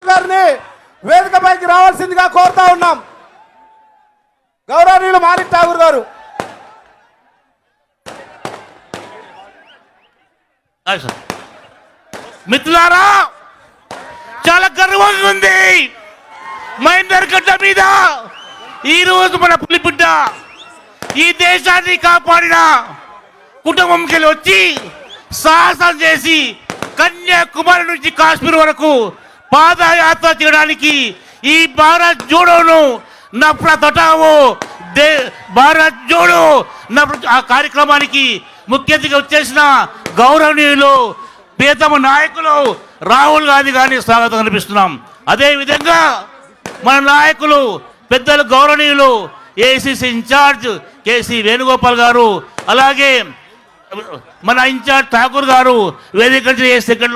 గారిని వేదికపైకి రావాల్సిందిగా కోరుతా ఉన్నాం. గౌరవనీయులు మాణిక్ ఠాగూర్ గారు. మిత్రులారా, చాలా గర్వంగా ఉంది. మహేందర్ గడ్డ మీద ఈ రోజు మన పులిబిడ్డ ఈ దేశాన్ని కాపాడిన కుటుంబంకి వచ్చి సాహసం చేసి కన్యాకుమారి నుంచి కాశ్మీర్ వరకు పాదయాత్ర చేయడానికి ఈ భారత్ జోడోను నఫరత్ హటావో భారత్ జోడో ఆ కార్యక్రమానికి ముఖ్య అతిథిగా వచ్చేసిన గౌరవనీయులు ప్రియతమ నాయకులు రాహుల్ గాంధీ గారిని స్వాగతం కనిపిస్తున్నాం. అదేవిధంగా మన నాయకులు పెద్దలు గౌరవనీయులు ఏఐసిసి ఇన్ఛార్జ్ కేసీ వేణుగోపాల్ గారు, అలాగే మన ఇన్ఛార్జ్ ఠాకూర్ గారు, వేదిక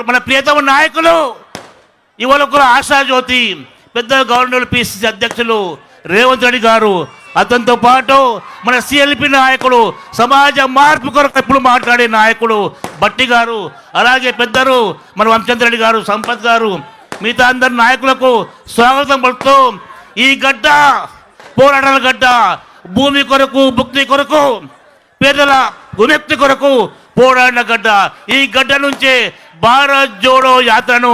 మన ప్రియతమ నాయకులు యువకుల ఆశాజ్యోతి పెద్దలు గవర్నర్ పిసిసి అధ్యక్షులు రేవంత్ రెడ్డి గారు, అతనితో పాటు మన సిఎల్పి నాయకుడు సమాజ మార్పు కొరకు ఎప్పుడు మాట్లాడే నాయకుడు బట్టి గారు, అలాగే పెద్దలు మన వంశచంద్రెడ్డి గారు, సంపత్ గారు, మిగతా అందరి నాయకులకు స్వాగతం పలుకుతూ ఈ గడ్డ పోరాటాల గడ్డ, భూమి కొరకు భుక్తి కొరకు పేదల విముక్తి కొరకు పోరాడిన గడ్డ. ఈ గడ్డ నుంచే భారత్ జోడో యాత్రను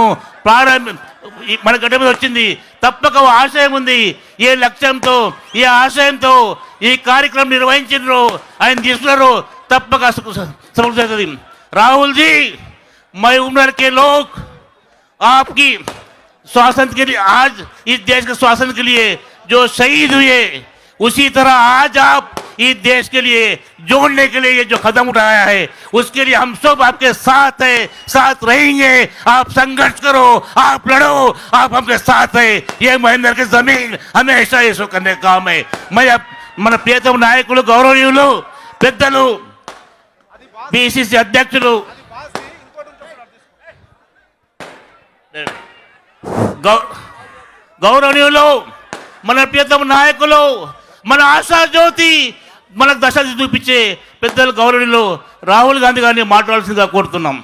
మన గడ్డ మీద వచ్చింది. తప్పక ఆశయం ఉంది. ఏ లక్ష్యంతో ఈ ఆశయంతో ఈ కార్యక్రమం నిర్వహించారో ఆయన తీసుకున్నారో తప్పక సఫలమవుతుంది. राहुल जी, मैं उम्र के लोग आपकी स्वातंत्र के लिए, आज इस देश के स्वातंत्र के लिए जो शहीद हुए, उसी तरह आज आप इस देश के लिए जोड़ने के लिए ये जो कदम उठाया है उसके लिए हम सब आपके साथ है, साथ रहेंगे. आप संघर्ष करो, आप लड़ो, आप हमके साथ है. ये महेंद्र की जमीन हमेशा ऐसा करने का काम है. मैं मन प्रियतम नायकुలు గౌరవనీయులు పెద్దలు పిసిసి అధ్యక్షులు గౌరవనీయులు మన ప్రియతమ నాయకులు మన ఆశా జ్యోతి మనకు దశ చూపించే పెద్దలు గౌరవనీయులు రాహుల్ గాంధీ గారిని మాట్లాడాల్సిందిగా కోరుతున్నాం.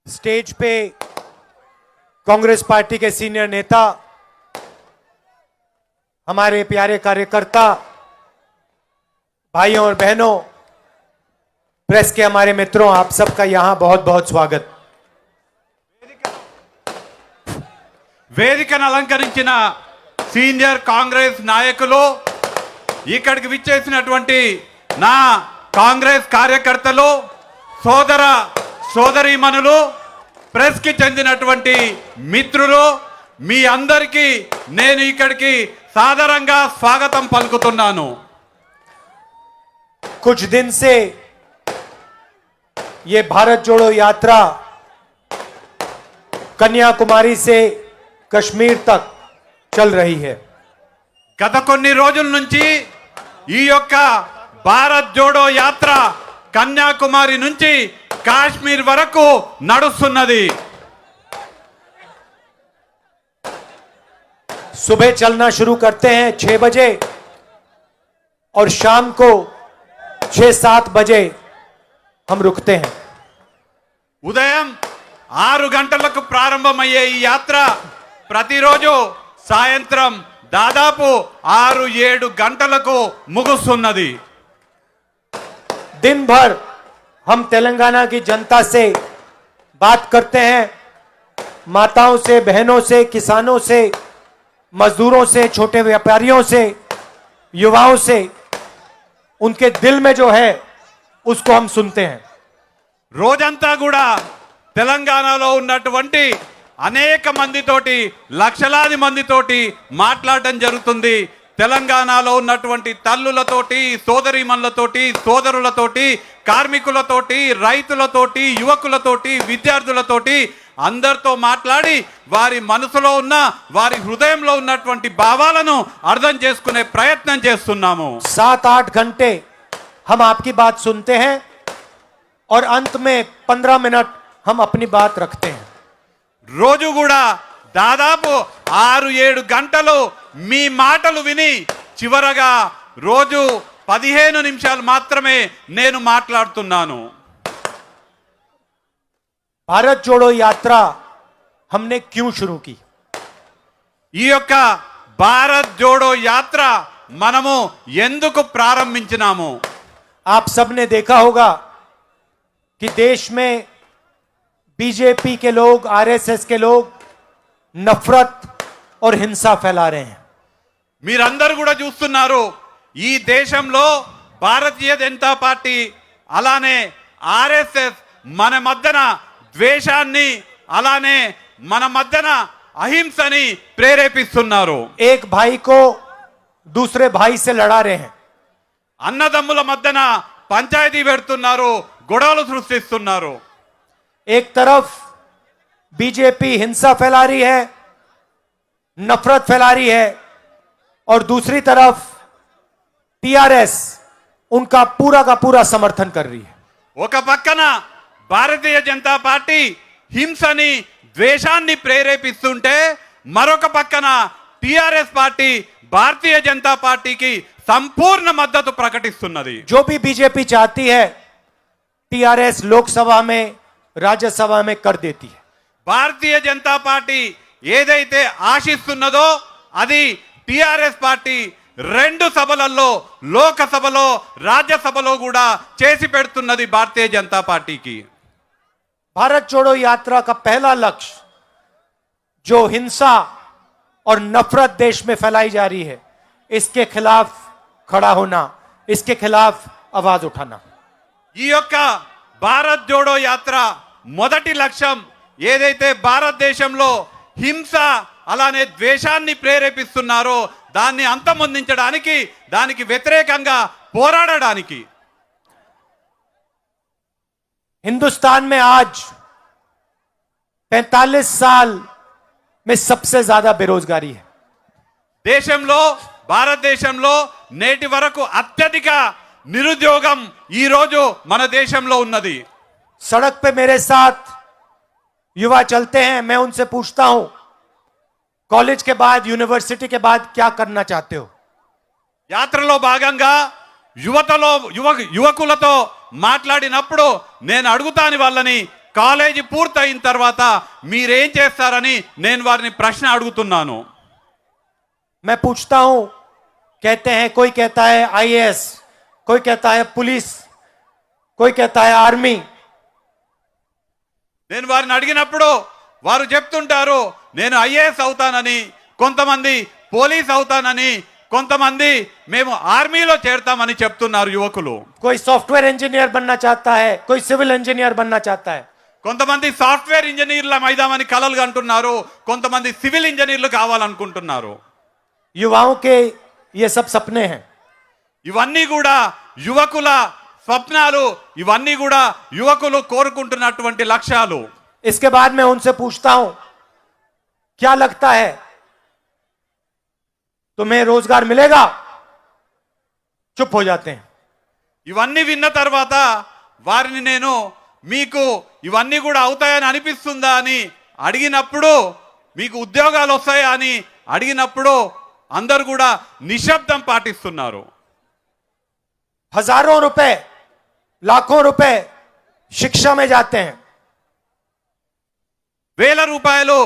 स्टेज पे कांग्रेस पार्टी के सीनियर नेता, हमारे प्यारे कार्यकर्ता भाइयों और बहनों, प्रेस के हमारे मित्रों, आप सबका यहां बहुत बहुत स्वागत. వేదికను అలంకరించిన సీనియర్ కాంగ్రెస్ నాయకులు, ఇక్కడికి విచ్చేసినటువంటి నా కాంగ్రెస్ కార్యకర్తలు, సోదర సోదరీమణులు, ప్రెస్ కి చెందినటువంటి మిత్రులు, మీ అందరికీ నేను ఇక్కడికి సాదరంగా స్వాగతం పలుకుతున్నాను. कुछ दिन से ये भारत जोड़ो यात्रा कन्याकुमारी से कश्मीर तक चल रही है. గత కొన్ని రోజుల నుంచి ఈ యొక్క భారత్ జోడో యాత్ర కన్యాకుమారి నుంచి కాశ్మీర్ వరకు నడుస్తున్నది. सुबह चलना शुरू करते हैं 6 बजे और शाम को 6-7 बजे हम रुकते हैं. ఉదయం 6 గంటలకు ప్రారంభమయ్యే ఈ యాత్ర ప్రతిరోజు సాయంత్రం దాదాపు 6-7 గంటలకు ముగుస్తున్నది. दिन भर हम तेलंगाना की जनता से बात करते हैं, माताओं से, बहनों से, किसानों से, मजदूरों से, छोटे व्यापारियों से, युवाओं से. उनके दिल में जो है उसको हम सुनते हैं. రోజంతా కూడా తెలంగాణలో ఉన్నటువంటి అనేక మందితోటి, లక్షలాది మందితోటి మాట్లాడడం జరుగుతుంది. తెలంగాణలో ఉన్నటువంటి తల్లులతోటి, సోదరీమణులతోటి, సోదరులతోటి, కార్మికులతోటి, రైతులతోటి, యువకులతోటి, విద్యార్థులతోటి అందరితో మాట్లాడి వారి మనసులో ఉన్న, వారి హృదయంలో ఉన్నటువంటి భావాలను అర్థం చేసుకునే ప్రయత్నం చేస్తున్నాము. 7-8 घंटे हम आपकी बात सुनते हैं और अंत में 15 मिनट हम अपनी बात रखते हैं. రోజు కూడా దాదాపు 6-7 గంటలు మీ మాటలు విని చివరగా రోజు 15 నిమిషాలు మాత్రమే నేను మాట్లాడుతున్నాను. भारत जोड़ो यात्रा हमने क्यों शुरू की? ఈ యొక్క భారత్ జోడో యాత్ర మనము ఎందుకు ప్రారంభించినాము? आप सबने देखा होगा कि देश में बीजेपी के लोग, आरएसएस के लोग नफरत और हिंसा फैला रहे हैं. మీరందరూ కూడా చూస్తున్నారు, ఈ దేశంలో భారతీయ జనతా పార్టీ అలానే ఆర్ఎస్ఎస్ మన మధ్యన ద్వేషాన్ని అలానే మన మధ్యన అహింసని ప్రేరేపిస్తున్నారు. एक भाई को दूसरे भाई से लड़ा रहे हैं. అన్నదమ్ముల మధ్యన పంచాయతీ పెడుతున్నారు, గొడవలు సృష్టిస్తున్నారు. एक तरफ बीजेपी हिंसा फैला रही है, नफरत फैला रही है, और दूसरी तरफ टीआरएस उनका पूरा का पूरा समर्थन कर रही है. ఒక పక్కన భారతీయ జనతా పార్టీ హింసని, ద్వేషాన్ని ప్రేరేపిస్తుంటే మరొక పక్కన టిఆర్ఎస్ పార్టీ భారతీయ జనతా పార్టీకి సంపూర్ణ మద్దతు ప్రకటిస్తున్నది. जो भी बीजेपी चाहती है टीआरएस लोकसभा में, राज्यसभा में कर देती है. భారతీయ జనతా పార్టీ ఏదైతే ఆశిస్తున్నదో అది టిఆర్ఎస్ పార్టీ 2 సభలలో, లోకసభలో, రాజ్యసభలో కూడా చేసి పెడుతున్నది భారతీయ జనతా పార్టీకి. भारत जोड़ो यात्रा का पहला लक्ष्य जो हिंसा और नफरत देश में फैलाई जा रही है, इसके खिलाफ खड़ा होना, इसके खिलाफ आवाज उठाना. ఈ యొక్క భారత్ జోడో యాత్ర మొదటి లక్ష్యం ఏదైతే భారతదేశంలో హింస అలానే ద్వేషాన్ని ప్రేరేపిస్తున్నారో దాన్ని అంతమొందించడానికి, దానికి వ్యతిరేకంగా పోరాడడానికి. हिंदुस्तान में आज 45 साल में सबसे ज्यादा बेरोजगारी है. దేశంలో, భారతదేశంలో నేటి వరకు అత్యధిక నిరుద్యోగం ఈ రోజు మన దేశంలో ఉన్నది. सड़क पे मेरे साथ युवा चलते हैं, मैं उनसे पूछता हूं कॉलेज के बाद, यूनिवर्सिटी के बाद क्या करना चाहते हो? యాత్రలో భాగంగా యువకులతో మాట్లాడినప్పుడు నేను అడుగుతాను వాళ్ళని, కాలేజీ పూర్తయిన తర్వాత మీరేం చేస్తారని నేను వారిని ప్రశ్న అడుగుతున్నాను. मैं पूछता हूं, कहते हैं, कोई कहता है आईएएस, कोई कहता है पुलिस, कोई कहता है आर्मी. నేను వారిని అడిగినప్పుడు వారు చెప్తుంటారు నేను ఐఏఎస్ అవుతానని, కొంతమంది పోలీస్ అవుతానని, కొంతమంది మేము ఆర్మీలో చేరతామని చెప్తున్నారు యువకులు. कोई सॉफ्टवेयर इंजीनियर बनना चाहता है, कोई सिविल इंजीनियर बनना चाहता है. కొంతమంది సాఫ్ట్వేర్ ఇంజనీర్ల మైదామని కలలు కంటున్నారు, కొంతమంది సివిల్ ఇంజనీర్లు కావాలనుకుంటున్నారు. युवाओं के ये सब सपने हैं. ఇవన్నీ కూడా యువకుల స్వప్నాలు, ఇవన్నీ కూడా యువకులు కోరుకుంటున్నటువంటి లక్ష్యాలు. इसके बाद मैं उनसे पूछता हूं क्या लगता है तुम्हें रोजगार मिलेगा? चुप हो जाते हैं. ఇవన్నీ విన్న తర్వాత వారిని నేను మీకు ఇవన్నీ కూడా అవుతాయని అనిపిస్తుందా అని అడిగినప్పుడు, మీకు ఉద్యోగాలు వస్తాయా అని అడిగినప్పుడు అందరు కూడా నిశ్శబ్దం పాటిస్తున్నారు. हजारों रुपए, लाखों रुपए शिक्षा में जाते हैं. వేల రూపాయలు,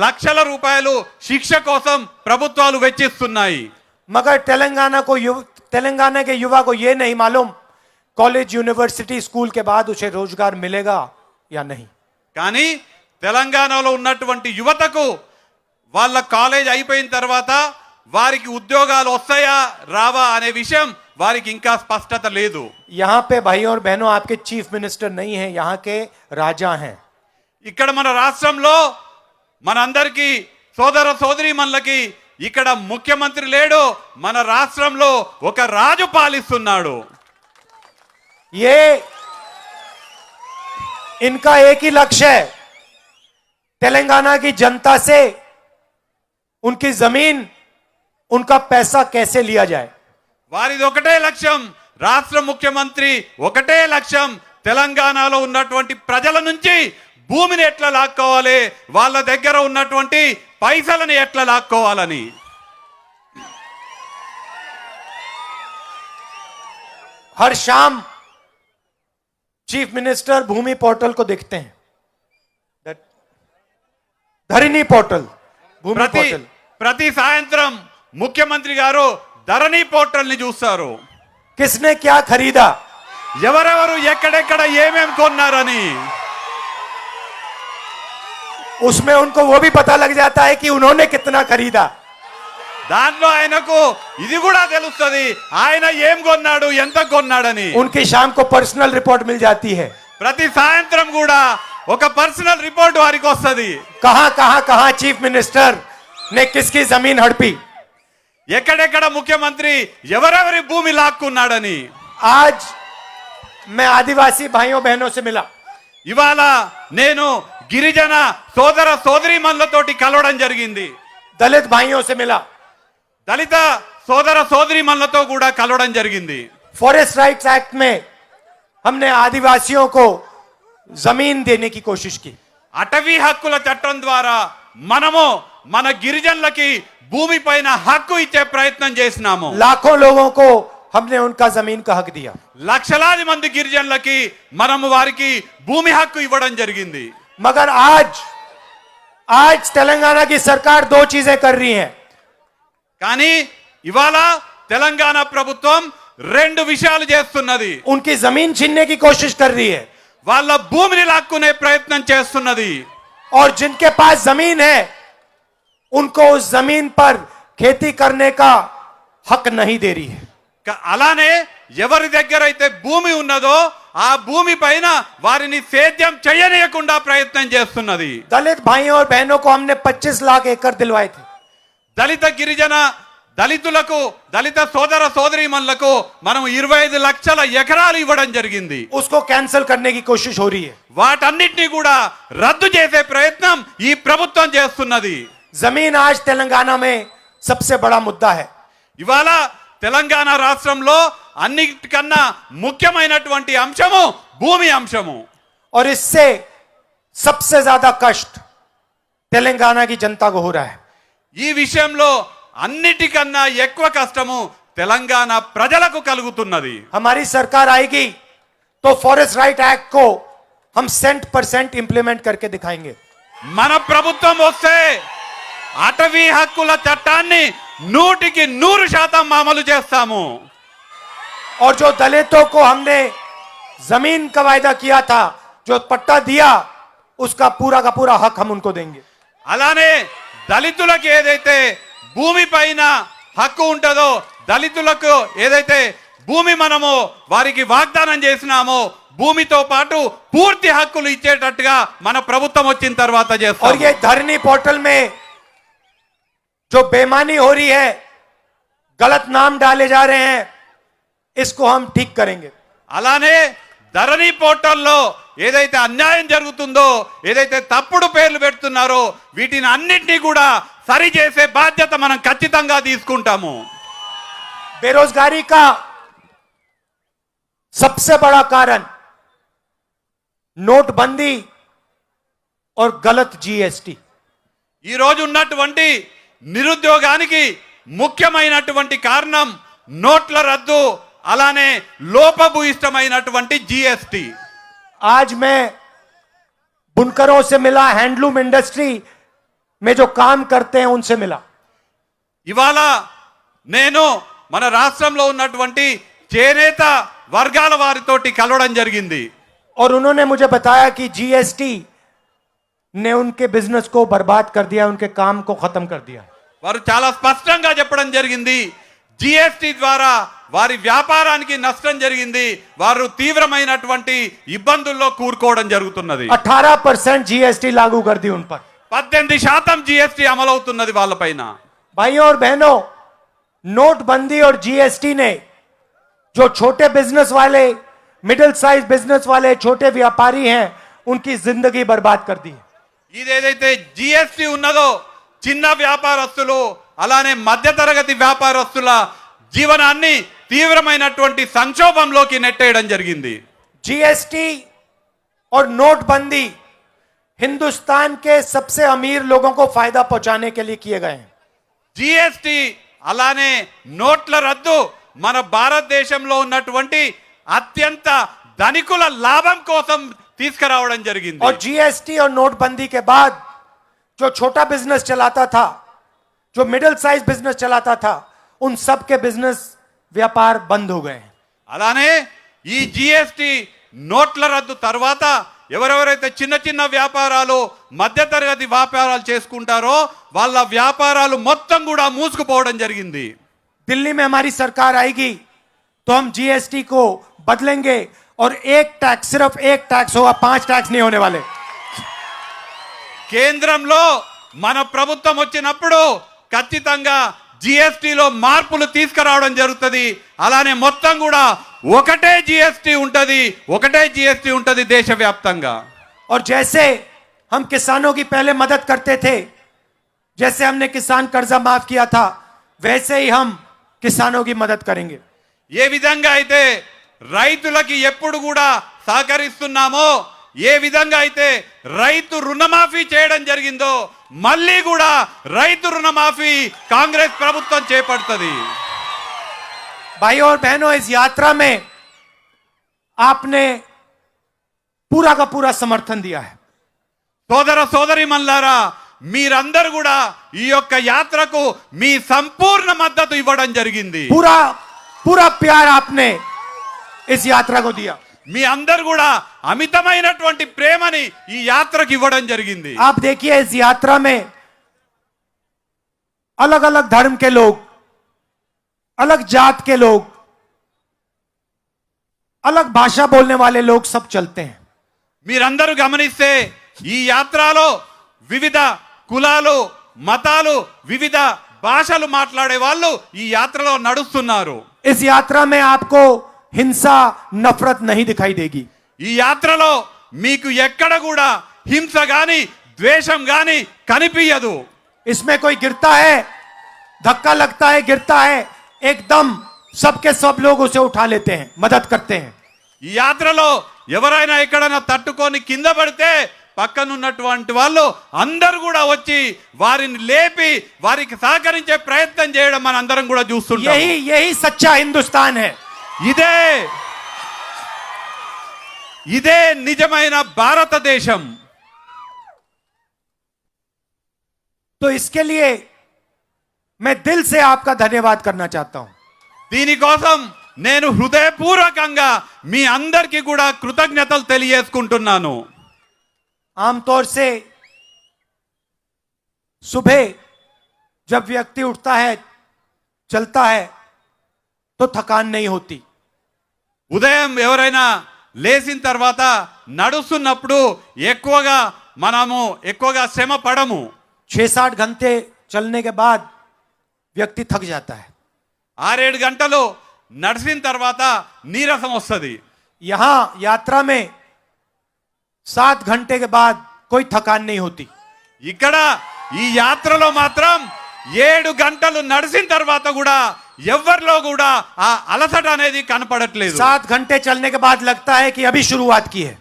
లక్షల రూపాయలు శిక్ష కోసం ప్రభుత్వాలు వెచ్చిస్తున్నాయి. मगर तेलंगाना के युवा को यह नहीं मालूम कॉलेज, यूनिवर्सिटी, स्कूल के बाद उसे रोजगार मिलेगा या नहीं. కానీ తెలంగాణలో ఉన్నటువంటి యువతకు వాళ్ళ కాలేజ్ అయిపోయిన తర్వాత వారికి ఉద్యోగాలు వస్తాయా రావా అనే విషయం వారికి ఇంకా స్పష్టత లేదు. यहां पे भाइयों और बहनों आपके चीफ मिनिस्टर नहीं है, यहां के राजा हैं. ఇక్కడ మన రాష్ట్రంలో మనందరికీ సోదర సోదరీమణులకి ఇక్కడ ముఖ్యమంత్రి లేడు, మన రాష్ట్రంలో ఒక రాజు పాలిస్తున్నాడు. ये इनका एक ही लक्ष्य है, तेलंगाना की जनता से उनकी जमीन, उनका पैसा कैसे लिया जाए. వారిది ఒకటే లక్ష్యం, రాష్ట్ర ముఖ్యమంత్రి ఒకటే లక్ష్యం, తెలంగాణలో ఉన్నటువంటి ప్రజల నుంచి భూమిని ఎట్లా లాక్కోవాలి, వాళ్ళ దగ్గర ఉన్నటువంటి పైసలను ఎట్లా లాక్కోవాలని. हर शाम चीफ मिनिस्टर भूमि पोर्टल को देखते हैं, धरनी पोर्टल, भूमि ప్రతి पोर्टल. ప్రతి సాయంత్రం ముఖ్యమంత్రి గారు ధరణి పోర్టల్ ని చూస్తారు. किसने क्या खरीदा, ఎవరెవరు ఎక్కడెక్కడ ఏమేం కొన్నారని. उसमें उनको वो भी पता लग जाता है कि उन्होंने कितना खरीदा. దాంట్లో ఆయనకు ఇది కూడా తెలుస్తుంది, ఆయన ఏం కొన్నాడు, ఎంత కొన్నాడని. उनकी शाम को पर्सनल रिपोर्ट मिल जाती है. ప్రతి సాయంత్రం కూడా ఒక పర్సనల్ రిపోర్ట్ వారికి వస్తుంది. कहां कहां कहां चीफ मिनिस्टर ने किसकी जमीन हड़पी. ఎక్కడెక్కడ ముఖ్యమంత్రి ఎవరెవరి భూమి లాక్కున్నాడని. आज मैं आदिवासी भाइयों बहनों से मिला. ఇవాళ నేను గిరిజన సోదర సోదరీమణులతోటి కలవడం జరిగింది. दलित भाइयों से मिला. దళిత సోదర సోదరీమణులతో కూడా కలవడం జరిగింది. फॉरेस्ट राइट्स एक्ट में हमने आदिवासियों को जमीन देने की कोशिश की. అటవీ హక్కుల చట్టం ద్వారా మనము మన గిరిజనులకి భూమి పైన హక్కు ఇచ్చే ప్రయత్నం చేసినాము. लाखों लोगों को हमने उनका जमीन का हक दिया. లక్షలాది మంది గిరిజనులకి మనము వారికి భూమి హక్కు ఇవ్వడం జరిగింది. मगर आज तेलंगाना की सरकार दो चीजें कर रही है. కానీ ఇవాళ తెలంగాణ ప్రభుత్వం రెండు విషయాలు చేస్తున్నది. उनकी जमीन छीनने की कोशिश कर रही है, వాళ్ళ భూమిని లాక్కునే ప్రయత్నం చేస్తున్నది. और जिनके पास जमीन है उनको उस जमीन पर खेती करने का हक नहीं दे रही है. అలానే ఎవరి దగ్గర అయితే భూమి ఉన్నదో ఆ భూమి పైన వారిని సేద్యం చేయనీయకుండా ప్రయత్నం చేస్తున్నది. दलित भाइयों और बहनों को हमने 25 लाख एकड़ दिलवाए थे. దళిత గిరిజన దళితులకు దళిత సోదర సోదరీమణులకు మనం 25 లక్షల ఎకరాలు ఇవ్వడం జరిగింది. उसको कैंसिल करने की कोशिश हो रही है. వాటన్నిటిని కూడా రద్దు చేసే ప్రయత్నం ఈ ప్రభుత్వం చేస్తున్నది. जमीन आज तेलंगाना में सबसे बड़ा मुद्दा है. ఇవాళ తెలంగాణ రాష్ట్రంలో అన్నిటికన్నా ముఖ్యమైనటువంటి అంశము భూమి అంశము. और इससे सबसे ज्यादा कष्ट तेलंगाना की जनता को हो रहा है. ఈ విషయంలో అన్నిటికన్నా ఎక్కువ కష్టము తెలంగాణ ప్రజలకు కలుగుతున్నది. हमारी सरकार आएगी तो फॉरेस्ट राइट एक्ट को हम 100% इंप्लीमेंट करके दिखाएंगे. మన ప్రభుత్వం వస్తే అటవీ హక్కుల చట్టాన్ని 100% అమలు చేస్తాము. और जो दलितों को हमने जमीन का वायदा किया था, जो पट्टा दिया, उसका पूरा का पूरा हक हम उनको देंगे. అలానే దళితులకు ఏదైతే భూమి పైన హక్కు ఉంటుందో, దళితులకు ఏదైతే భూమి మనము వారికి వాగ్దానం చేసినామో భూమితో పాటు పూర్తి హక్కులు ఇచ్చేటట్టుగా మన ప్రభుత్వం వచ్చిన తర్వాత और చేస్తాం. ये धरनी पोर्टल में जो बेईमानी हो रही है, गलत नाम डाले जा रहे हैं, इसको हम ठीक करेंगे. అలానే ధరణి పోర్టల్లో ఏదైతే అన్యాయం జరుగుతుందో, ఏదైతే తప్పుడు పేర్లు పెడుతున్నారో వీటిని అన్నిటినీ కూడా సరి చేసే బాధ్యత మనం ఖచ్చితంగా తీసుకుంటాము. बेरोजगारी का सबसे बड़ा कारण नोटबंदी और गलत जीएसटी. ఈ రోజు ఉన్నటువంటి నిరుద్యోగానికి ముఖ్యమైనటువంటి కారణం నోట్ల రద్దు, అలానే లోపభూయిష్టమైనటువంటి జీఎస్టీ. आज मैं बुनकरों से मिला, हैंडलूम इंडस्ट्री में जो काम करते हैं उनसे मिला. ఇవాళ నేను మన రాష్ట్రంలో ఉన్నటువంటి చేనేత వర్గాల వారితోటి కలవడం జరిగింది. और उन्होंने मुझे बताया कि जीएसटी ने उनके बिजनेस को बर्बाद कर दिया, उनके काम को खत्म कर दिया. వారు చాలా స్పష్టంగా చెప్పడం జరిగింది, జిఎస్టి ద్వారా వారి వ్యాపారానికి నష్టం జరిగింది, వారు తీవ్రమైనటువంటి ఇబ్బందుల్లో కూరుకోవడం జరుగుతున్నది. 18% जीएसटी लागू कर दी उन पर. 18% జిఎస్టి అమలవుతున్నది వాళ్ళపైన. भाइयों और बहनों, नोटबंदी और जीएसटी ने जो छोटे बिजनेस वाले, मिडिल साइज बिजनेस वाले, छोटे व्यापारी हैं, उनकी जिंदगी बर्बाद कर दी है। ఇదేదైతే జిఎస్టి ఉన్నదో చిన్న వ్యాపారస్తులు అలానే మధ్యతరగతి వ్యాపారస్తుల జీవనాన్ని తీవ్రమైనటువంటి సంక్షోభంలోకి నెట్టేయడం జరిగింది. जीएसटी और नोटबंदी हिंदुस्तान के सबसे अमीर लोगों को फायदा पहुंचाने के लिए किए गए हैं। జిఎస్టి అలానే నోట్ల రద్దు మన భారతదేశంలో ఉన్నటువంటి అత్యంత ధనికుల లాభం కోసం తీసుకురావడం జరిగింది. और जीएसटी और नोटबंदी के बाद जो छोटा बिजनेस चलाता था, जो मिडिल साइज बिजनेस चलाता था, उन सब के बिजनेस व्यापार बंद हो गए हैं। అలానే ఈ జిఎస్టి నోట్ల రద్దు తర్వాత ఎవరెవరైతే చిన్న చిన్న వ్యాపారాలు మధ్యతరగతి వ్యాపారాలు చేసుకుంటారో వాళ్ళ వ్యాపారాలు మొత్తం కూడా మూసుకుపోవడం జరిగింది. दिल्ली में हमारी सरकार आएगी तो हम जीएसटी को बदलेंगे और एक टैक्स, सिर्फ एक टैक्स होगा, 5 टैक्स नहीं होने वाले। కేంద్రంలో మన ప్రభుత్వం వచ్చినప్పుడు ఖచ్చితంగా జిఎస్టిలో మార్పులు తీసుకురావడం జరుగుతుంది. అలానే మొత్తం కూడా ఒకటే జిఎస్టి ఉంటది దేశవ్యాప్తంగా. और जैसे हम किसानों की पहले मदद करते थे, जैसे हमने किसान कर्जा माफ किया था, वैसे ही हम किसानों की मदद करेंगे। ఏ విధంగా అయితే రైతులకి ఎప్పుడు కూడా సహకరిస్తున్నామో, ఏ విధంగా అయితే రైతు రుణమాఫీ చేయడం జరిగిందో, మళ్ళీ కూడా రైతు రుణమాఫీ కాంగ్రెస్ ప్రభుత్వం చేపడుతుంది. भाइयों और बहनों, इस यात्रा में आपने पूरा का पूरा समर्थन दिया है। సోదర సోదరి మల్లారా, మీరందరూ కూడా ఈ యొక్క యాత్రకు మీ సంపూర్ణ మద్దతు ఇవ్వడం జరిగింది. पूरा पूरा प्यार आपने इस यात्रा को दिया। మీ అందరు కూడా అమితమైనటువంటి ప్రేమని ఈ యాత్రకు ఇవ్వడం జరిగింది. आप देखिए, इस यात्रा में अलग अलग धर्म के लोग, अलग जात के लोग, अलग भाषा बोलने वाले लोग सब चलते हैं। మీరందరూ గమనిస్తే ఈ యాత్రలో వివిధ కులాలు, మతాలు, వివిధ భాషలు మాట్లాడే వాళ్ళు ఈ యాత్రలో నడుస్తున్నారు. इस यात्रा में आपको हिंसा, नफरत नहीं दिखाई देगी। ఈ యాత్రలో మీకు ఎక్కడ కూడా హింస గాని ద్వేషం గాని కనిపించదు. इसमें कोई गिरता है, धक्का लगता है, गिरता है, एकदम सबके सब लोग उसे उठा लेते हैं, मदद करते हैं। ఈ యాత్రలో ఎవరైనా ఎక్కడైనా తట్టుకొని కింద పడితే పక్కనున్నటువంటి వాళ్ళు అందరూ కూడా వచ్చి వారిని లేపి వారికి సహకరించే ప్రయత్నం చేయడం మన అందరం కూడా చూస్తుంటాం. यही सच्चा हिंदुस्तान है। ఇదే నిజమైన భారతదేశం. तो इसके लिए मैं दिल से आपका धन्यवाद करना चाहता हूं। దీనికోసం నేను హృదయపూర్వకంగా మీ అందరికీ కూడా కృతజ్ఞతలు తెలియజేసుకుంటున్నాను. आमतौर से सुबह जब व्यक्ति उठता है, चलता है, तो थकान नहीं होती। ఉదయం ఎవరైనా లేచిన తర్వాత నడుస్తున్నప్పుడు ఎక్కువగా శ్రమ పడము. 6-7 घंटे चलने के बाद व्यक्ति थक जाता है। 6-7 గంటలు నడిచిన తర్వాత నీరసం వస్తుంది. यहां यात्रा में 7 घंटे के बाद कोई थकान नहीं होती। ఇక్కడ ఈ యాత్రలో మాత్రం 7 గంటలు నడిచిన తర్వాత కూడా ఎవరిలో కూడా ఆ అలసట అనేది కనపడట్లేదు. 7 घंटे चलने के बाद लगता है कि अभी शुरुआत की है।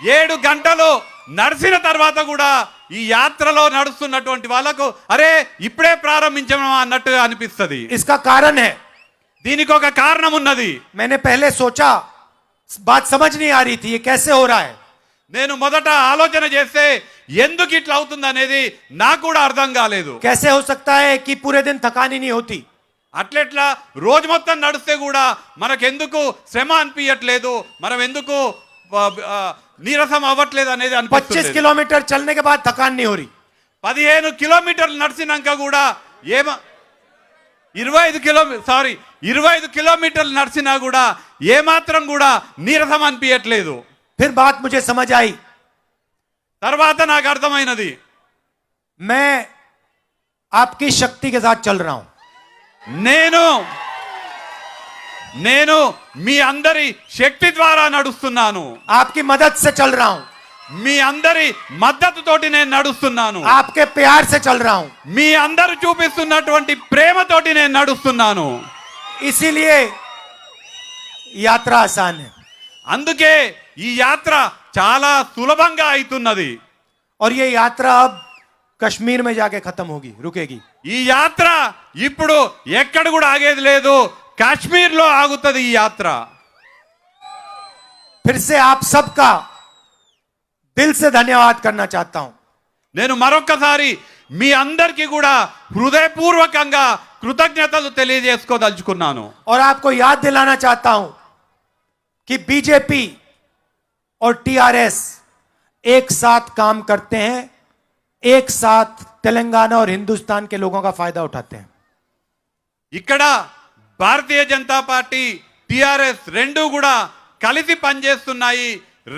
7 గంటలు నడిచిన తర్వాత కూడా ఈ యాత్రలో నడుస్తున్నటువంటి వాళ్ళకు అరే ఇప్పుడే ప్రారంభించామా అన్నట్టుగా అనిపిస్తుంది. इसका कारण है, దీనికి ఒక కారణం ఉన్నది. मैंने पहले सोचा, बात समझ नहीं आ रही थी, ये कैसे हो रहा है। నేను మొదట ఆలోచన చేస్తే ఎందుకు ఇట్లా అవుతుంది అనేది నాకు కూడా అర్థం కాలేదు. कैसे हो सकता है कि पूरे दिन थकान ही नहीं होती। అట్లెట్లా రోజు మొత్తం నడిస్తే కూడా మనకెందుకు శ్రమ అనిపించట్లేదు, మనం ఎందుకు నీరసం అవ్వట్లేదు అనేది 25 అనిపిస్తుంది. किलोमीटर चलने के बाद थकान नहीं हो रही। 15 కిలోమీటర్లు నడిచినాక కూడా 25 కిలోమీటర్లు నడిచినా కూడా ఏమాత్రం కూడా నీరసం అనిపించట్లేదు. फिर बात मुझे समझ आई। తర్వాత నాకు అర్థమైనది, मैं आपकी शक्ति के साथ चल रहा हूं। నేను మీ అందరి శక్తి ద్వారా నడుస్తున్నాను. आपकी मदद से चल रहा हूं। మీ అందరి మద్దతుతోటి నేను నడుస్తున్నాను. आपके प्यार से चल रहा हूं। మీ అందరూ చూపిస్తున్నటువంటి ప్రేమతోటి నేను నడుస్తున్నాను. इसीलिए यात्रा आसान है అందుకే ఈ యాత్ర చాలా సులభంగా అవుతున్నది. और ये यात्रा अब कश्मीर में जाके खत्म होगी, रुकेगी। ఈ యాత్ర ఇప్పుడు ఎక్కడ కూడా ఆగేది లేదు, కాశ్మీర్ లో ఆగుతుంది ఈ యాత్ర. फिर से आप सबका दिल से धन्यवाद करना चाहता हूं। నేను మరొక్కసారి మీ అందరికీ కూడా హృదయపూర్వకంగా కృతజ్ఞతలు తెలియజేసుకోదలుచుకున్నాను. और आपको याद दिलाना चाहता हूं कि बीजेपी और टीआरएस एक साथ काम करते हैं, एक साथ तेलंगाना और हिंदुस्तान के लोगों का फायदा उठाते हैं। ఇక్కడ భారతీయ జనతా పార్టీ టిఆర్ఎస్ రెండు కూడా కలిసి పనిచేస్తున్నాయి.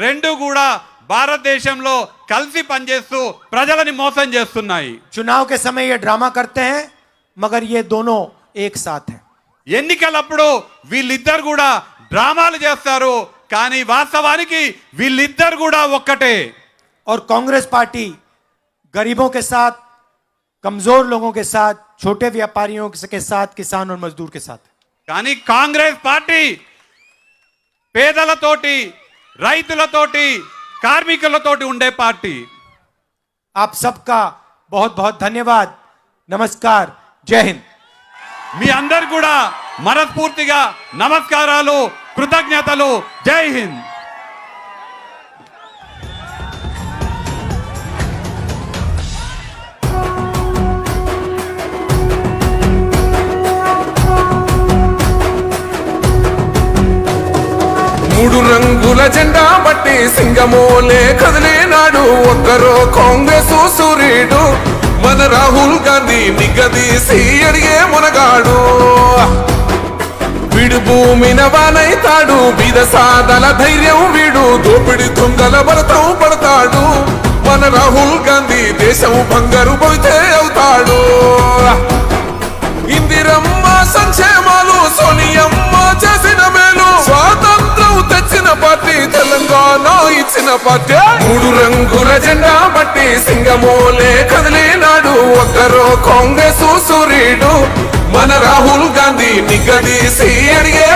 రెండు కూడా భారతదేశంలో కలిసి పనిచేస్తూ ప్రజలని మోసం చేస్తున్నాయి. चुनाव के समय ये ड्रामा करते हैं, मगर ये दोनों एक साथ हैं। ఎన్నికలప్పుడు వీళ్ళిద్దరు కూడా డ్రామాలు చేస్తారు, కానీ వాస్తవానికి వీళ్ళిద్దరు కూడా ఒక్కటే. और कांग्रेस पार्टी गरीबों के साथ, कमजोर लोगों के साथ, छोटे व्यापारियों के साथ, किसान और मजदूर के साथ। కానీ కాంగ్రెస్ పార్టీ పేదలతోటి, రైతులతోటి, కార్మికులతోటి ఉండే పార్టీ. आप सबका बहुत बहुत धन्यवाद। नमस्कार, जय हिंद। మీ అందరు కూడా మనస్ఫూర్తిగా నమస్కారాలు, కృతజ్ఞతలు. జై హింద్. మూడు రంగుల జెండా బట్టి సింగమోలే కదిలేనాడు ఒక్కరో కాంగ్రెస్ సూర్యుడు మన రాహుల్ గాంధీ నిగదీసి అడిగే మునగాడు. వీడు భూమిన వానైతాడు, బీద సాదల ధైర్యం వీడు, దోపిడి దొంగల భరతం పడతాడు. మన రాహుల్ గాంధీ దేశం బంగారు పోతే అవుతాడు. ఇందిరమ్మ సంక్షేమాలు, సోనియమ్మ చేసిన మేలు, స్వాతంత్రం తెచ్చిన పార్టీ తెలంగాణ ఇచ్చిన పార్టీ. మూడు రంగుల జెండా బట్టి సింగమోలే కదిలినాడు ఒక్కరో కాంగ్రెస్ సూర్యుడు మన రాహుల్ గాంధీ నిగదీసి అడిగే